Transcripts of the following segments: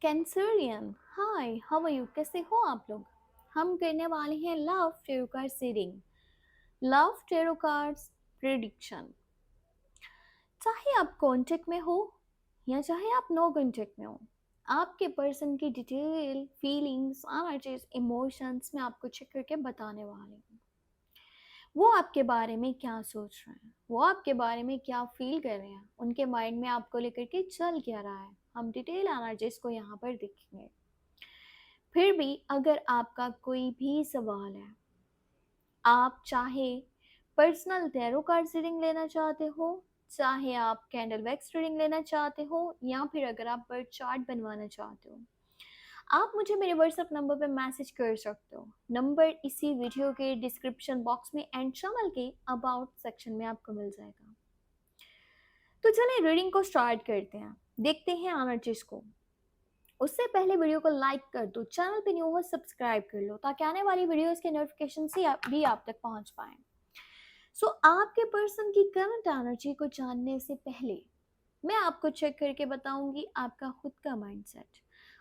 कैंसरियन, hi, how are you? कैसे हो आप लोग? हम करने वाले हैं love tarot card reading, love tarot cards prediction. चाहे आप कांटेक्ट में हो या चाहे आप नो कांटेक्ट में हो, आपके पर्सन की डिटेल, फीलिंग्स, एनर्जीज, इमोशंस मैं आपको चेक करके बताने वाली हूँ। वो आपके बारे में क्या सोच रहे हैं, वो आपके बारे में क्या फील कर रहे हैं, उनके माइंड में आपको लेकर के चल क्या रहा है, हम डिटेल एनर्जीज को यहाँ पर देखेंगे। फिर भी अगर आपका कोई भी सवाल है, आप चाहे पर्सनल टैरो कार्ड रीडिंग लेना चाहते हो, चाहे आप कैंडल वैक्स रीडिंग लेना चाहते हो, या फिर अगर आप बर्थ चार्ट बनवाना चाहते हो, आप मुझे मेरे व्हाट्सएप नंबर पे मैसेज कर सकते हो। नंबर इसी वीडियो के डिस्क्रिप्शन बॉक्स में एंड चैनल के अबाउट सेक्शन में आपको मिल जाएगा। तो चलिए रीडिंग को स्टार्ट करते हैं, देखते हैं एनर्जीज को। उससे पहले वीडियो को लाइक कर दो, चैनल पे न्यू हो सब्सक्राइब कर लो ताकि आने वाली वीडियोस के नोटिफिकेशन भी आप तक पहुंच पाए। सो आपके पर्सन की करंट एनर्जी को जानने से पहले मैं आपको चेक करके बताऊंगी आपका खुद का माइंडसेट,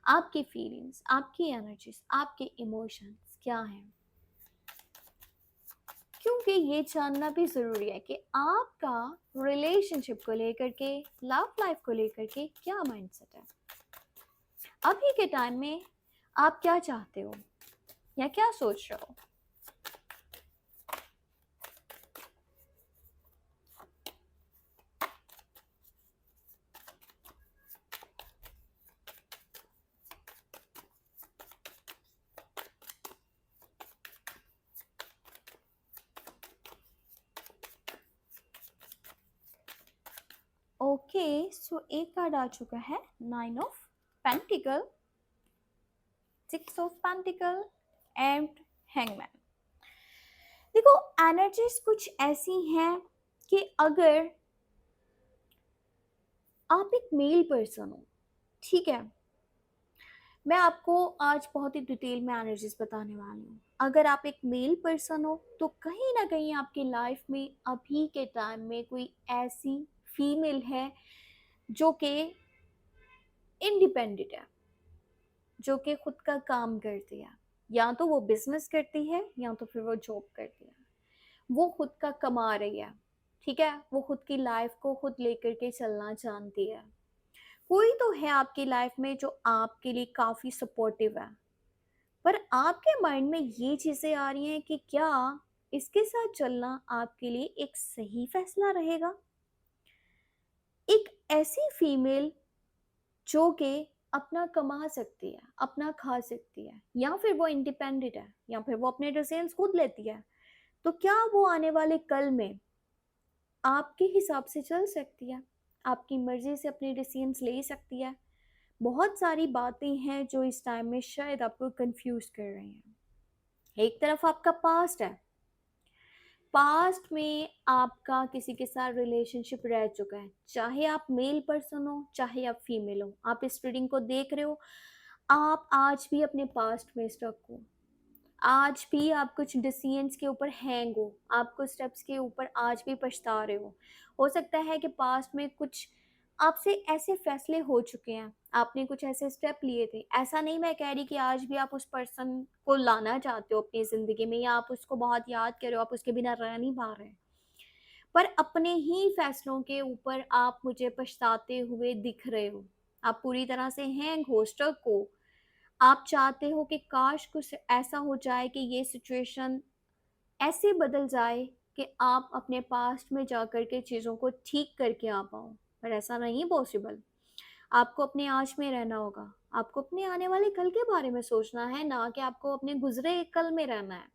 आपकी फीलिंग्स, आपकी एनर्जीज, आपके इमोशंस क्या हैं, क्योंकि ये जानना भी जरूरी है कि आपका रिलेशनशिप को लेकर के, लव लाइफ को लेकर के क्या माइंडसेट है। अभी के टाइम में आप क्या चाहते हो या क्या सोच रहे हो। ओके, सो एक कार्ड आ चुका है, 9 of pentacle, 6 of pentacle and hangman. देखो, एनर्जीज कुछ ऐसी हैं कि अगर आप एक मेल पर्सन हो, ठीक है, मैं आपको आज बहुत ही डिटेल में एनर्जीज बताने वाली हूँ। अगर आप एक मेल पर्सन हो तो कहीं ना कहीं आपकी लाइफ में अभी के टाइम में कोई ऐसी फीमेल है जो कि इंडिपेंडेंट है, जो कि खुद का काम करती है, या तो वो बिजनेस करती है या तो फिर वो जॉब करती है, वो खुद का कमा रही है, ठीक है, वो खुद की लाइफ को खुद लेकर के चलना जानती है। कोई तो है आपकी लाइफ में जो आपके लिए काफी सपोर्टिव है, पर आपके माइंड में ये चीजें आ रही हैं कि क्या इसके साथ चलना आपके लिए एक सही फैसला रहेगा। एक ऐसी फीमेल जो कि अपना कमा सकती है, अपना खा सकती है, या फिर वो इंडिपेंडेंट है, या फिर वो अपने डिसीजंस खुद लेती है, तो क्या वो आने वाले कल में आपके हिसाब से चल सकती है, आपकी मर्जी से अपने डिसीजंस ले सकती है। बहुत सारी बातें हैं जो इस टाइम में शायद आपको कंफ्यूज कर रही हैं। एक तरफ आपका पास्ट है, पास्ट में आपका किसी के साथ रिलेशनशिप रह चुका है, चाहे आप मेल पर्सन हो चाहे आप फीमेल हो, आप इस रीडिंग को देख रहे हो, आप आज भी अपने पास्ट में स्टक हो, आज भी आप कुछ डिसीजंस के ऊपर हैंग हो, आप कुछ स्टेप्स के ऊपर आज भी पछता रहे हो सकता है कि पास्ट में कुछ आपसे ऐसे फैसले हो चुके हैं, आपने कुछ ऐसे स्टेप लिए थे। ऐसा नहीं मैं कह रही कि आज भी आप उस पर्सन को लाना चाहते हो अपनी ज़िंदगी में या आप उसको बहुत याद कर रहे हो, आप उसके बिना रह नहीं पा रहे हैं, पर अपने ही फैसलों के ऊपर आप मुझे पछताते हुए दिख रहे हो। आप पूरी तरह से हैंग हो, स्टक हो। आप चाहते हो कि काश कुछ ऐसा हो जाए कि ये सिचुएशन ऐसे बदल जाए कि आप अपने पास्ट में जाकर के चीज़ों को ठीक करके आ पाओ, पर ऐसा नहीं पॉसिबल। आपको अपने आज में रहना होगा, आपको अपने आने वाले कल के बारे में सोचना है, ना कि आपको अपने गुजरे कल में रहना है।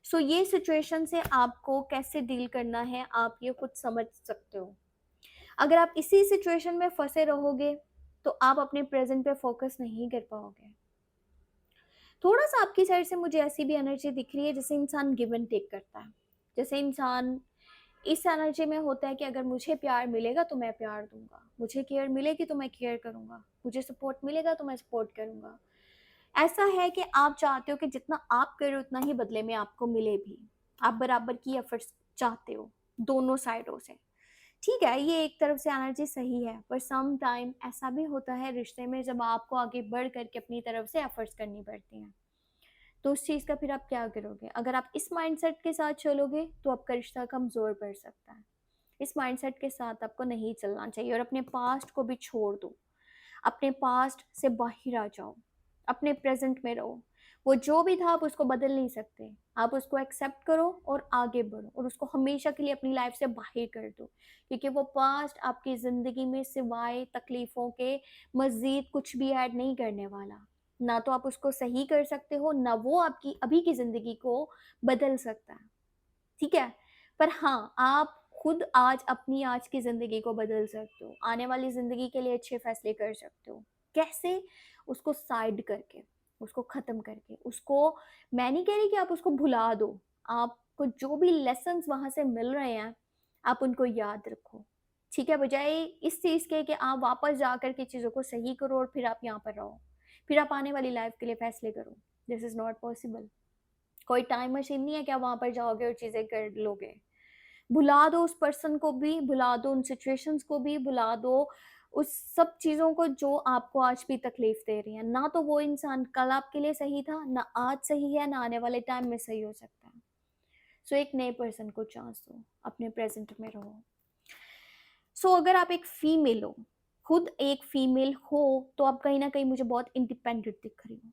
सो ये सिचुएशन से आपको कैसे डील करना है आप ये खुद समझ सकते हो। अगर आप इसी सिचुएशन में फंसे रहोगे तो आप अपने प्रेजेंट पे फोकस नहीं कर पाओगे। थोड़ा सा आपकी साइड से मुझे ऐसी भी एनर्जी दिख रही है जैसे इंसान गिव एंड टेक करता है, जैसे इंसान इस एनर्जी में होता है कि अगर मुझे प्यार मिलेगा तो मैं प्यार दूंगा, मुझे केयर मिलेगी तो मैं केयर करूंगा, मुझे सपोर्ट मिलेगा तो मैं सपोर्ट करूंगा। ऐसा है कि आप चाहते हो कि जितना आप करो उतना ही बदले में आपको मिले भी, आप बराबर की एफर्ट्स चाहते हो दोनों साइडों से। ठीक है, ये एक तरफ से एनर्जी सही है, पर सम टाइम ऐसा भी होता है रिश्ते में जब आपको आगे बढ़ करके अपनी तरफ से एफर्ट्स करनी पड़ती हैं, तो उस चीज़ का फिर आप क्या करोगे? अगर आप इस माइंडसेट के साथ चलोगे तो आपका रिश्ता कमज़ोर पड़ सकता है। इस माइंडसेट के साथ आपको नहीं चलना चाहिए और अपने पास्ट को भी छोड़ दो। अपने पास्ट से बाहर आ जाओ, अपने प्रेजेंट में रहो। वो जो भी था आप उसको बदल नहीं सकते, आप उसको एक्सेप्ट करो और आगे बढ़ो और उसको हमेशा के लिए अपनी लाइफ से बाहर कर दो, क्योंकि वो पास्ट आपकी ज़िंदगी में सिवाय तकलीफ़ों के मज़ीद कुछ भी ऐड नहीं करने वाला। ना तो आप उसको सही कर सकते हो, ना वो आपकी अभी की ज़िंदगी को बदल सकता है। ठीक है? पर हाँ, आप खुद आज अपनी आज की ज़िंदगी को बदल सकते हो। आने वाली ज़िंदगी के लिए अच्छे फ़ैसले कर सकते हो। कैसे? उसको साइड करके, उसको ख़त्म करके, उसको मैं नहीं कह रही कि आप उसको भुला दो। आपको जो भी लेसन्स वहाँ से मिल रहे हैं, आप उनको याद रखो। ठीक है? बजाए इस चीज़ के कि आप वापस जा कर के चीज़ों को सही करो और फिर आप यहाँ पर रहो। फिर आप आने वाली लाइफ़ के लिए फ़ैसले करो। This is not possible. कोई टाइम मशीन नहीं है कि आप वहाँ पर जाओगे और चीज़ें कर लोगे। भुला दो उस पर्सन को भी, भुला दो उन सिचुएशंस को भी, भुला दो उस सब चीज़ों को जो आपको आज भी तकलीफ़ दे रही हैं। ना तो वो इंसान कल आपके लिए सही था, ना आज सही है, ना आने वाले टाइम में सही हो सकता है। सो एक नए पर्सन को चांस दो, अपने प्रेज़ेंट में रहो। सो अगर आप एक फीमेल हो, खुद एक फीमेल हो, तो आप कहीं न कहीं मुझे बहुत इंडिपेंडेंट दिख रही हो।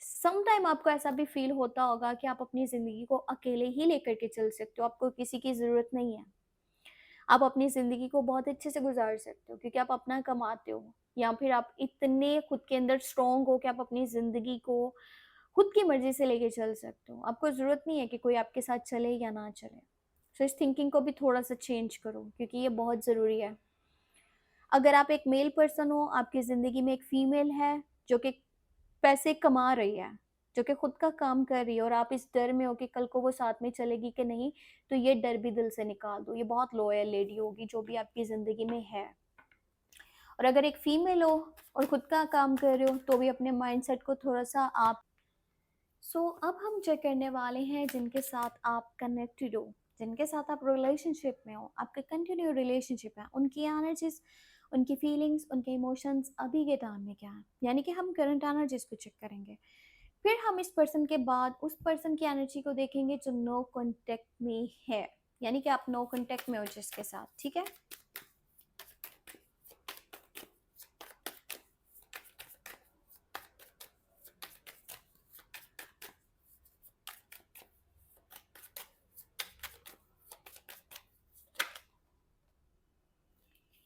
सम टाइम आपको ऐसा भी फ़ील होता होगा कि आप अपनी ज़िंदगी को अकेले ही लेकर के चल सकते हो, आपको किसी की ज़रूरत नहीं है। आप अपनी ज़िंदगी को बहुत अच्छे से गुज़ार सकते हो क्योंकि आप अपना कमाते हो, या फिर आप इतने खुद के अंदर स्ट्रॉन्ग हो कि आप अपनी ज़िंदगी को खुद की मर्ज़ी से लेके चल सकते हो। आपको ज़रूरत नहीं है कि कोई आपके साथ चले या ना चले। सो इस थिंकिंग को भी थोड़ा-सा चेंज करो क्योंकि ये बहुत ज़रूरी है। अगर आप एक मेल पर्सन हो, आपकी ज़िंदगी में एक फीमेल है जो कि पैसे कमा रही है, जो कि खुद का काम कर रही है और आप इस डर में हो कि कल को वो साथ में चलेगी कि नहीं, तो ये डर भी दिल से निकाल दो। ये बहुत लॉयल लेडी होगी जो भी आपकी ज़िंदगी में है। और अगर एक फीमेल हो और खुद का काम कर रहे हो, तो भी अपने माइंडसेट को थोड़ा-सा आप अब हम चेक करने वाले हैं जिनके साथ आप कनेक्टेड हो, जिनके साथ आप रिलेशनशिप में हो, आपका कंटिन्यू रिलेशनशिप है, उनकी एनर्जीज़, उनकी फीलिंग्स, उनके इमोशंस अभी के टाइम में क्या है। यानी कि हम करंट एनर्जीज़ को चेक करेंगे। फिर हम इस पर्सन के बाद उस पर्सन की एनर्जी को देखेंगे जो नो कांटेक्ट में है, यानी कि आप नो कांटेक्ट में हो जिसके साथ। ठीक है?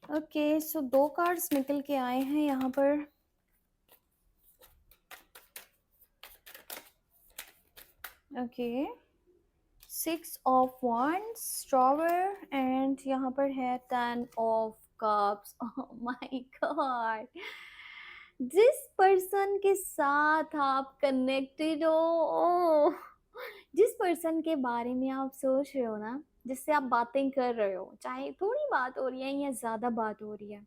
ओके, सो 2 कार्ड्स निकल के आए हैं यहाँ पर। ओके, 6 ऑफ wands, स्ट्रॉवर, एंड यहाँ पर है 10 of cups. Oh my God! जिस पर्सन के साथ आप कनेक्टेड हो, ओह! जिस पर्सन के बारे में आप सोच रहे हो ना, जिससे आप बातें कर रहे हो, चाहे थोड़ी बात हो रही है या ज़्यादा बात हो रही है,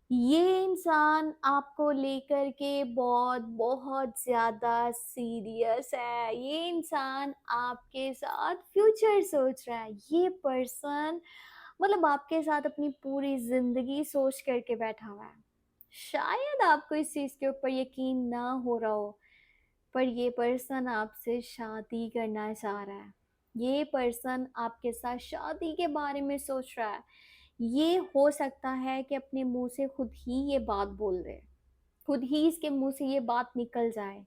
ये इंसान आपको लेकर के बहुत बहुत ज़्यादा सीरियस है। ये इंसान आपके साथ फ्यूचर सोच रहा है। ये पर्सन मतलब आपके साथ अपनी पूरी ज़िंदगी सोच करके बैठा हुआ है। शायद आपको इस चीज़ के ऊपर यकीन ना हो रहा हो, पर ये पर्सन आपसे शादी करना चाह रहा है। ये पर्सन आपके साथ शादी के बारे में सोच रहा है। ये हो सकता है कि अपने मुँह से खुद ही ये बात बोल दे, खुद ही इसके मुँह से ये बात निकल जाए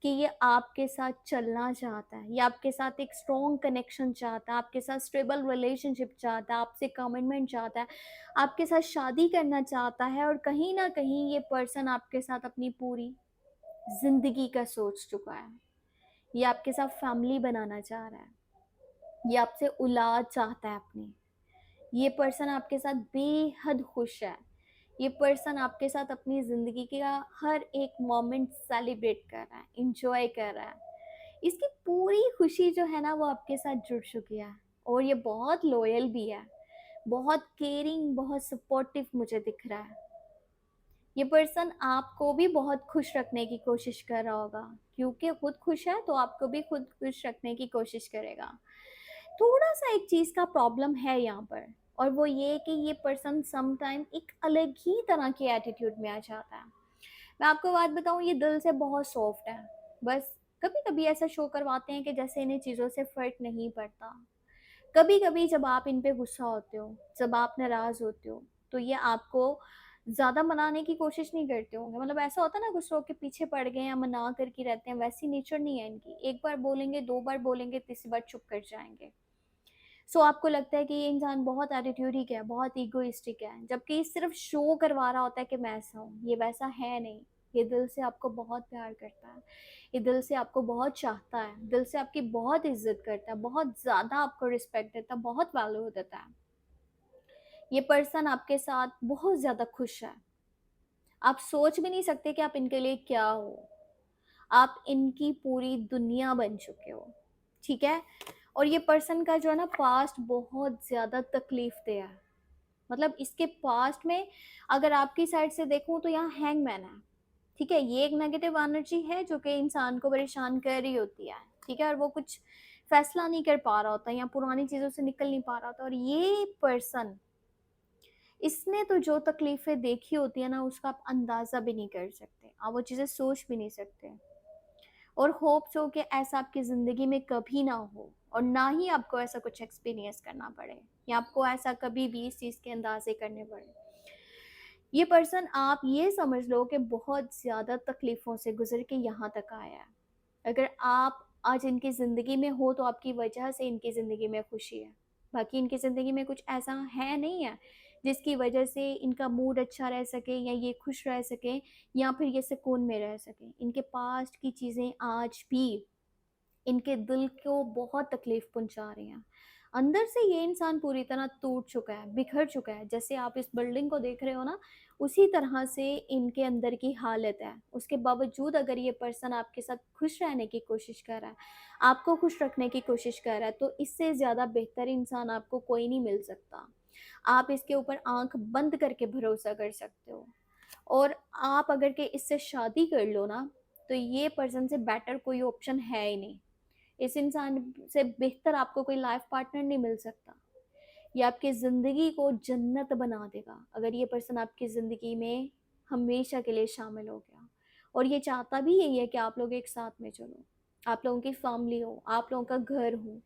कि ये आपके साथ चलना चाहता है, ये आपके साथ एक स्ट्रॉन्ग कनेक्शन चाहता है, आपके साथ स्टेबल रिलेशनशिप चाहता है, आपसे कमिटमेंट चाहता है, आपके साथ शादी करना चाहता है, और कहीं न कहीं ये पर्सन आपके साथ अपनी पूरी ज़िंदगी का सोच चुका है। ये आपके साथ फैमिली बनाना चाह रहा है, ये आपसे औलाद चाहता है अपनी। ये पर्सन आपके साथ बेहद खुश है। ये पर्सन आपके साथ अपनी ज़िंदगी का हर एक मोमेंट सेलिब्रेट कर रहा है, एन्जॉय कर रहा है। इसकी पूरी खुशी जो है ना वो आपके साथ जुड़ चुकी है, और ये बहुत लॉयल भी है, बहुत केयरिंग, बहुत सपोर्टिव मुझे दिख रहा है। ये पर्सन आपको भी बहुत खुश रखने की कोशिश कर रहा होगा, क्योंकि खुद खुश है तो आपको भी खुद खुश रखने की कोशिश करेगा। थोड़ा सा एक चीज़ का प्रॉब्लम है यहाँ पर, और वो ये कि ये पर्सन सम टाइम एक अलग ही तरह के एटीट्यूड में आ जाता है। मैं आपको बात बताऊँ, ये दिल से बहुत सॉफ्ट है, बस कभी-कभी ऐसा शो करवाते हैं कि जैसे इन्हें चीज़ों से फ़र्क नहीं पड़ता। कभी-कभी जब आप इन पे गुस्सा होते हो, जब आप नाराज़ होते हो, तो ये आपको ज़्यादा मनाने की कोशिश नहीं करते होंगे। मतलब ऐसा होता है ना, कुछ लोग के पीछे पड़ गए या मना कर के रहते हैं, वैसी नेचर नहीं है इनकी। एक बार बोलेंगे, 2 बार बोलेंगे, तीसरी बार चुप कर जाएँगे। सो आपको लगता है कि ये इंसान बहुत एटीट्यूडिक है, बहुत इगोइस्टिक है, जबकि ये सिर्फ़ शो करवा रहा होता है कि मैं ऐसा हूँ। ये वैसा है नहीं। ये दिल से आपको बहुत प्यार करता है। ये दिल से आपको बहुत चाहता है, दिल से आपकी बहुत इज़्ज़त करता है, बहुत ज़्यादा आपको रिस्पेक्ट देता है, बहुत वैल्यू देता है। ये पर्सन आपके साथ बहुत ज़्यादा खुश है। आप सोच भी नहीं सकते कि आप इनके लिए क्या हो। आप इनकी पूरी दुनिया बन चुके हो, ठीक है? और ये पर्सन का जो है ना पास्ट बहुत ज़्यादा तकलीफ़देह है। मतलब इसके पास्ट में अगर आपकी साइड से देखूँ तो यहाँ हैंगमैन है, ठीक है? ये एक नेगेटिव एनर्जी है जो कि इंसान को परेशान कर रही होती है, ठीक है? और वो कुछ फ़ैसला नहीं कर पा रहा होता या पुरानी चीज़ों से निकल नहीं पा रहा होता, और ये पर्सन, इसने तो जो तकलीफ़ें देखी होती है ना, उसका आप अंदाज़ा भी नहीं कर सकते। आप वो चीज़ें सोच भी नहीं सकते। और होप्स हो कि ऐसा आपकी ज़िंदगी में कभी ना हो, और ना ही आपको ऐसा कुछ एक्सपीरियंस करना पड़े, या आपको ऐसा कभी भी इस चीज़ के अंदाज़े करने पड़े। ये पर्सन, आप ये समझ लो कि बहुत ज़्यादा तकलीफ़ों से गुज़र के यहाँ तक आया है। अगर आप आज इनकी ज़िंदगी में हो तो आपकी वजह से इनकी ज़िंदगी में खुशी है। बाकी इनकी ज़िंदगी में कुछ ऐसा है नहीं है जिसकी वजह से इनका मूड अच्छा रह सके, या ये खुश रह सकें, या फिर ये सुकून में रह सकें। इनके पास्ट की चीज़ें आज भी इनके दिल को बहुत तकलीफ़ पहुँचा रही हैं। अंदर से ये इंसान पूरी तरह टूट चुका है, बिखर चुका है। जैसे आप इस बिल्डिंग को देख रहे हो ना, उसी तरह से इनके अंदर की हालत है। उसके बावजूद अगर ये पर्सन आपके साथ खुश रहने की कोशिश कर रहा है, आपको खुश रखने की कोशिश कर रहा है, तो इससे ज़्यादा बेहतर इंसान आपको कोई नहीं मिल सकता। आप इसके ऊपर आँख बंद करके भरोसा कर सकते हो। और आप अगर के इससे शादी कर लो ना, तो ये पर्सन से बेटर कोई ऑप्शन है ही नहीं। इस इंसान से बेहतर आपको कोई लाइफ पार्टनर नहीं मिल सकता। ये आपकी ज़िंदगी को जन्नत बना देगा अगर ये पर्सन आपकी ज़िंदगी में हमेशा के लिए शामिल हो गया। और ये चाहता भी यही है कि आप लोग एक साथ में चलो, आप लोगों की फैमिली हो, आप लोगों का घर हो,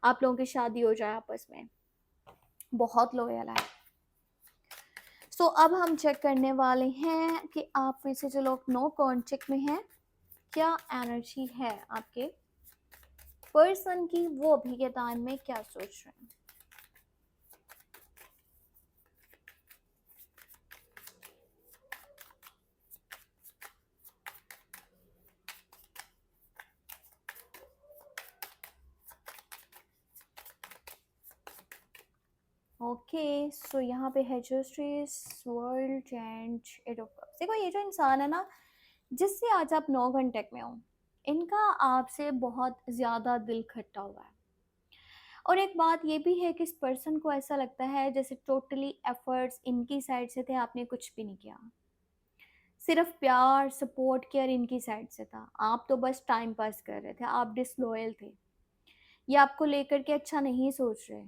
आप लोगों की शादी हो जाए आपस में। बहुत लॉयल है। सो अब हम चेक करने वाले हैं कि आप में से जो लोग नो कॉन्टेक्ट में हैं, क्या एनर्जी है आपके पर्सन की, वो अभी के टाइम में क्या सोच रहे हैं। ओके, सो यहाँ पे है justice, world and eight of cups. देखो, ये जो इंसान है ना, जिससे आज आप 9 घंटे में हो, इनका आपसे बहुत ज़्यादा दिल खट्टा हुआ है। और एक बात ये भी है कि इस पर्सन को ऐसा लगता है जैसे टोटली एफर्ट्स इनकी साइड से थे, आपने कुछ भी नहीं किया। सिर्फ प्यार, सपोर्ट, केयर इनकी साइड से था। आप तो बस टाइम पास कर रहे थे, आप डिसलॉयल थे। ये आपको लेकर के अच्छा नहीं सोच रहे।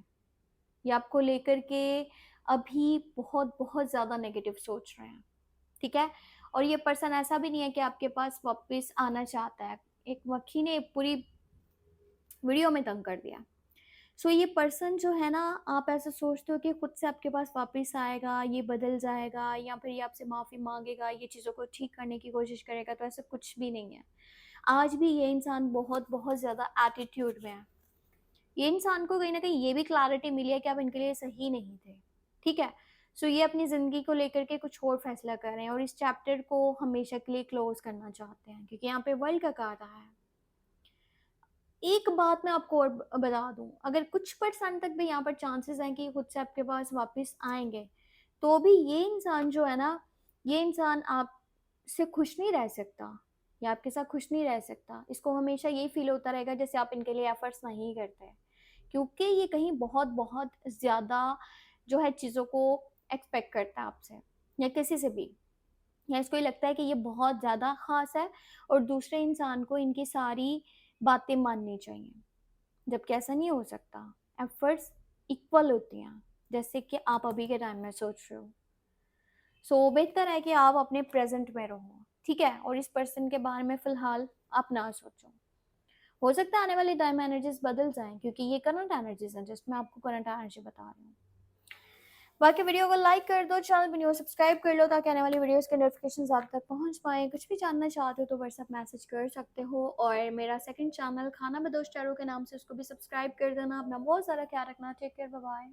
ये आपको लेकर के अभी बहुत बहुत ज़्यादा नेगेटिव सोच रहे हैं, ठीक है? और ये पर्सन ऐसा भी नहीं है कि आपके पास वापस आना चाहता है। एक मक्खी ने पूरी वीडियो में तंग कर दिया। सो ये पर्सन जो है ना, आप ऐसा सोचते हो कि खुद से आपके पास वापस आएगा, ये बदल जाएगा, या फिर ये आपसे माफ़ी माँगेगा, ये चीज़ों को ठीक करने की कोशिश करेगा, तो ऐसा कुछ भी नहीं है। आज भी ये इंसान बहुत बहुत ज़्यादा एटीट्यूड में है। ये इंसान को कहीं न कहीं ये भी क्लैरिटी मिली है कि आप इनके लिए सही नहीं थे, ठीक है? सो ये अपनी ज़िंदगी को लेकर के कुछ और फैसला कर रहे हैं, और इस चैप्टर को हमेशा के लिए क्लोज़ करना चाहते हैं, क्योंकि यहाँ पे वर्ल्ड का कार्ड आया है। एक बात मैं आपको और बता दूँ, अगर कुछ परसेंट तक भी यहाँ पर चांसेस हैं कि ये खुद से आपके पास वापस आएँगे, तो भी ये इंसान जो है ना, ये इंसान आपसे खुश नहीं रह सकता, या आपके साथ खुश नहीं रह सकता। इसको हमेशा यही फ़ील होता रहेगा जैसे आप इनके लिए एफ़र्ट्स नहीं करते। क्योंकि ये कहीं बहुत-बहुत ज़्यादा जो है चीज़ों को एक्सपेक्ट करता है आपसे, या किसी से भी। या इसको ये लगता है कि ये बहुत ज़्यादा ख़ास है, और दूसरे इंसान को इनकी सारी बातें माननी चाहिए, जबकि ऐसा नहीं हो सकता। एफ़र्ट्स इक्वल होती हैं। जैसे कि आप अभी के टाइम में सोच रहे हो। सो बेहतर है कि आप अपने प्रेजेंट में रहो, ठीक है, और इस पर्सन के बारे में फिलहाल आप ना सोचो। हो सकता है आने वाले टाइम में एनर्जीज बदल जाएं, क्योंकि ये करंट एनर्जीज हैं, जस्ट मैं आपको करंट एनर्जी बता रही हूँ। बाकी वीडियो को लाइक कर दो, चैनल वीडियो सब्सक्राइब कर लो, ताकि आने वाली वीडियोस के नोटिफिकेशन आप तक पहुंच पाए। कुछ भी जानना चाहते हो तो व्हाट्सएप मैसेज कर सकते हो, और मेरा सेकंड चैनल खाना में दोस्त चारों के नाम से, उसको भी सब्सक्राइब कर देना। अपना बहुत सारा ख्याल रखना। Take care, bye bye.